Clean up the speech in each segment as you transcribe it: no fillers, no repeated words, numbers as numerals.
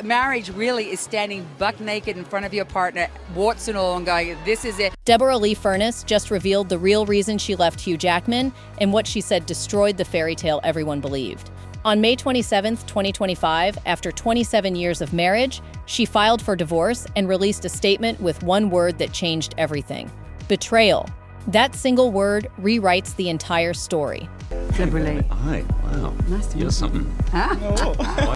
Marriage really is standing buck naked in front of your partner, warts and all, and going, this is it. Deborra-Lee Furness just revealed the real reason she left Hugh Jackman and what she said destroyed the fairy tale everyone believed. On May 27, 2025, after 27 years of marriage, she filed for divorce and released a statement with one word that changed everything: betrayal. That single word rewrites the entire story. Deborra-Lee. Hi, wow. Nice to meet you. You're something.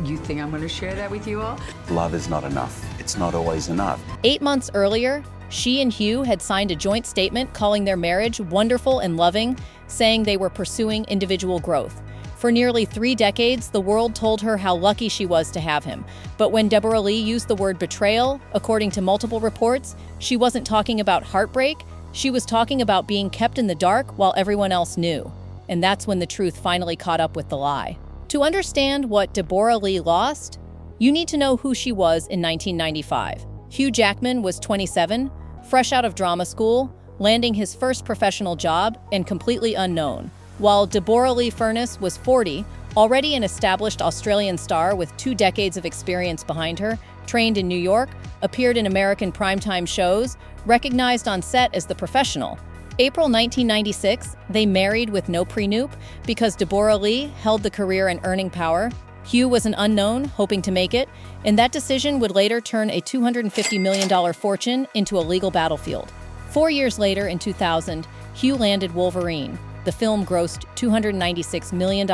You think I'm going to share that with you all? Love is not enough. It's not always enough. 8 months earlier, she and Hugh had signed a joint statement calling their marriage wonderful and loving, saying they were pursuing individual growth. For nearly 3 decades, the world told her how lucky she was to have him. But when Deborra-Lee used the word betrayal, according to multiple reports, she wasn't talking about heartbreak. She was talking about being kept in the dark while everyone else knew. And that's when the truth finally caught up with the lie. To understand what Deborra-Lee lost, you need to know who she was in 1995. Hugh Jackman was 27, fresh out of drama school, landing his first professional job, and completely unknown. While Deborra-Lee Furness was 40, already an established Australian star with 2 decades of experience behind her, trained in New York, appeared in American primetime shows, recognized on set as the professional. April 1996, they married with no prenup because Deborra-Lee held the career and earning power. Hugh was an unknown, hoping to make it, and that decision would later turn a $250 million fortune into a legal battlefield. 4 years later, in 2000, Hugh landed Wolverine. The film grossed $296 million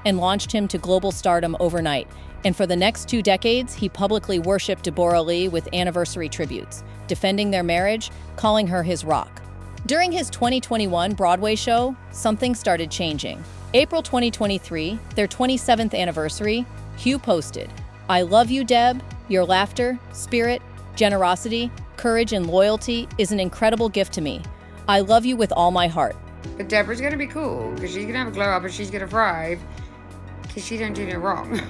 and launched him to global stardom overnight. And for the next 2 decades, he publicly worshipped Deborra-Lee with anniversary tributes, defending their marriage, calling her his rock. During his 2021 Broadway show, something started changing. April 2023, their 27th anniversary, Hugh posted, "I love you, Deb. Your laughter, spirit, generosity, courage, and loyalty is an incredible gift to me. I love you with all my heart." But Deborah's gonna be cool, because she's gonna have a glow up and she's gonna thrive, because she don't do no wrong.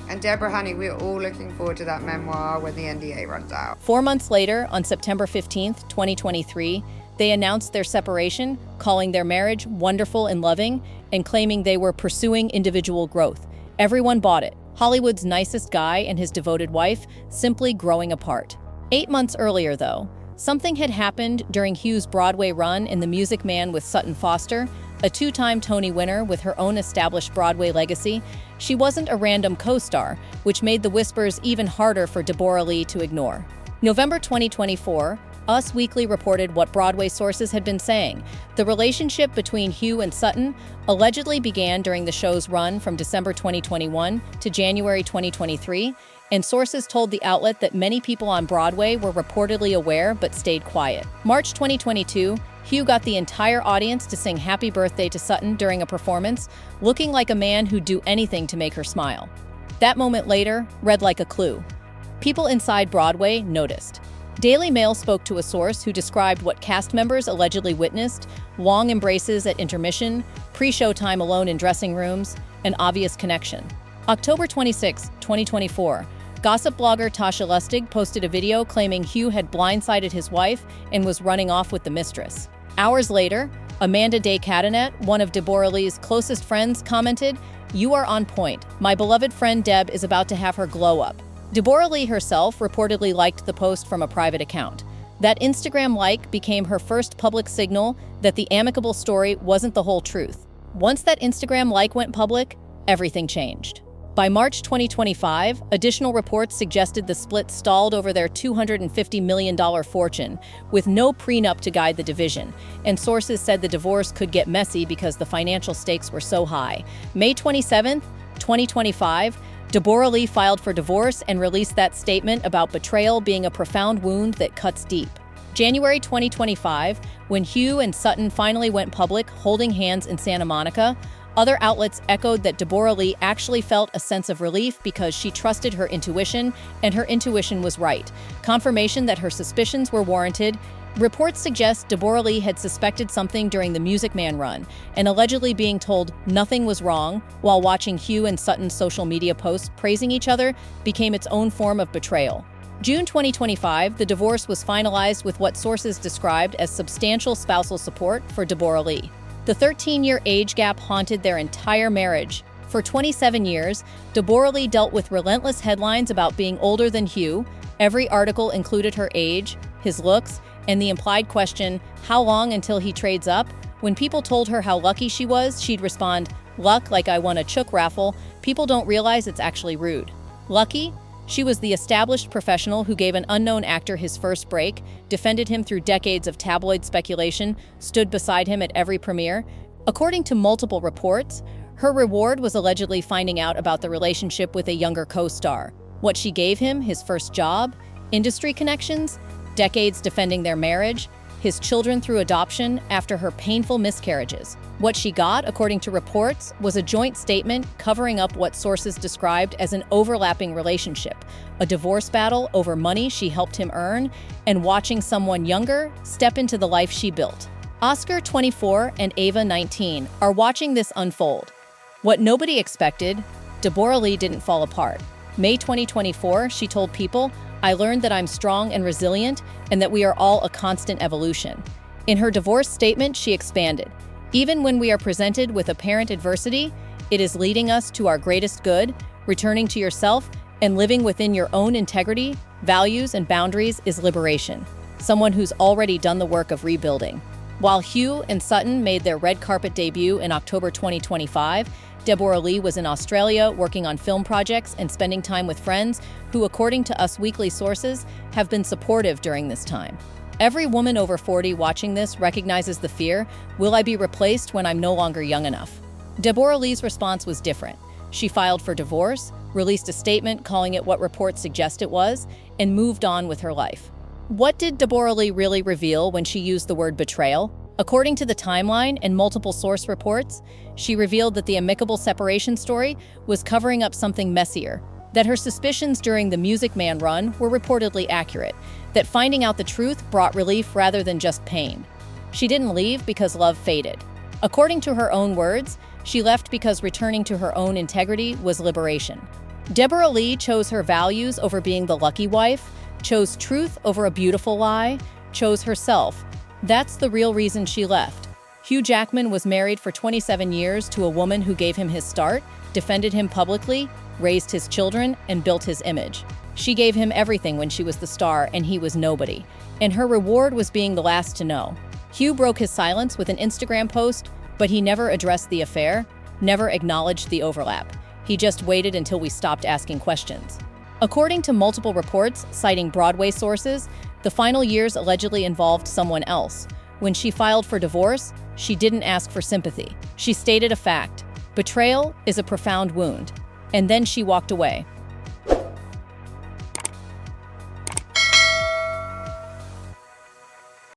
And Deborah, honey, we're all looking forward to that memoir when the NDA runs out. 4 months later, on September 15th, 2023, they announced their separation, calling their marriage wonderful and loving, and claiming they were pursuing individual growth. Everyone bought it. Hollywood's nicest guy and his devoted wife simply growing apart. 8 months earlier, though, something had happened during Hugh's Broadway run in The Music Man with Sutton Foster, a 2-time Tony winner with her own established Broadway legacy. She wasn't a random co-star, which made the whispers even harder for Deborra-Lee to ignore. November 2024, Us Weekly reported what Broadway sources had been saying. The relationship between Hugh and Sutton allegedly began during the show's run from December 2021 to January 2023, and sources told the outlet that many people on Broadway were reportedly aware but stayed quiet. March 2022, Hugh got the entire audience to sing Happy Birthday to Sutton during a performance, looking like a man who'd do anything to make her smile. That moment later read like a clue. People inside Broadway noticed. Daily Mail spoke to a source who described what cast members allegedly witnessed: long embraces at intermission, pre-show time alone in dressing rooms, an obvious connection. October 26, 2024, gossip blogger Tasha Lustig posted a video claiming Hugh had blindsided his wife and was running off with the mistress. Hours later, Amanda Day Cadenet, one of Deborra-Lee's closest friends, commented, "You are on point. My beloved friend Deb is about to have her glow up." Deborra-Lee herself reportedly liked the post from a private account. That Instagram like became her first public signal that the amicable story wasn't the whole truth. Once that Instagram like went public, everything changed. By March 2025, additional reports suggested the split stalled over their $250 million fortune, with no prenup to guide the division, and sources said the divorce could get messy because the financial stakes were so high. May 27, 2025, Deborra-Lee filed for divorce and released that statement about betrayal being a profound wound that cuts deep. January 2025, when Hugh and Sutton finally went public holding hands in Santa Monica, other outlets echoed that Deborra-Lee actually felt a sense of relief because she trusted her intuition, and her intuition was right. Confirmation that her suspicions were warranted. Reports suggest Deborra-Lee had suspected something during the Music Man run, and allegedly being told nothing was wrong while watching Hugh and Sutton's social media posts praising each other became its own form of betrayal. June 2025, the divorce was finalized with what sources described as substantial spousal support for Deborra-Lee. The 13-year age gap haunted their entire marriage. For 27 years, Deborra-Lee dealt with relentless headlines about being older than Hugh. Every article included her age, his looks, and the implied question, how long until he trades up? When people told her how lucky she was, she'd respond, luck like I won a chook raffle. People don't realize it's actually rude. Lucky? She was the established professional who gave an unknown actor his first break, defended him through decades of tabloid speculation, stood beside him at every premiere. According to multiple reports, her reward was allegedly finding out about the relationship with a younger co-star. What she gave him, his first job, industry connections, decades defending their marriage, his children through adoption after her painful miscarriages. What she got, according to reports, was a joint statement covering up what sources described as an overlapping relationship, a divorce battle over money she helped him earn, and watching someone younger step into the life she built. Oscar, 24, and Ava, 19, are watching this unfold. What nobody expected, Deborra-Lee didn't fall apart. May 2024, she told People, I learned that I'm strong and resilient and that we are all a constant evolution. In her divorce statement, she expanded, even when we are presented with apparent adversity, it is leading us to our greatest good, returning to yourself, and living within your own integrity, values, and boundaries is liberation. Someone who's already done the work of rebuilding. While Hugh and Sutton made their red carpet debut in October 2025, Deborra-Lee was in Australia working on film projects and spending time with friends who, according to Us Weekly sources, have been supportive during this time. Every woman over 40 watching this recognizes the fear, will I be replaced when I'm no longer young enough? Deborra-Lee's response was different. She filed for divorce, released a statement calling it what reports suggest it was, and moved on with her life. What did Deborra-Lee really reveal when she used the word betrayal? According to the timeline and multiple source reports, she revealed that the amicable separation story was covering up something messier, that her suspicions during the Music Man run were reportedly accurate, that finding out the truth brought relief rather than just pain. She didn't leave because love faded. According to her own words, she left because returning to her own integrity was liberation. Deborra-Lee chose her values over being the lucky wife, chose truth over a beautiful lie, chose herself. That's the real reason she left. Hugh Jackman was married for 27 years to a woman who gave him his start, defended him publicly, raised his children, and built his image. She gave him everything when she was the star and he was nobody. And her reward was being the last to know. Hugh broke his silence with an Instagram post, but he never addressed the affair, never acknowledged the overlap. He just waited until we stopped asking questions. According to multiple reports citing Broadway sources, the final years allegedly involved someone else. When she filed for divorce, she didn't ask for sympathy. She stated a fact. Betrayal is a profound wound. And then she walked away.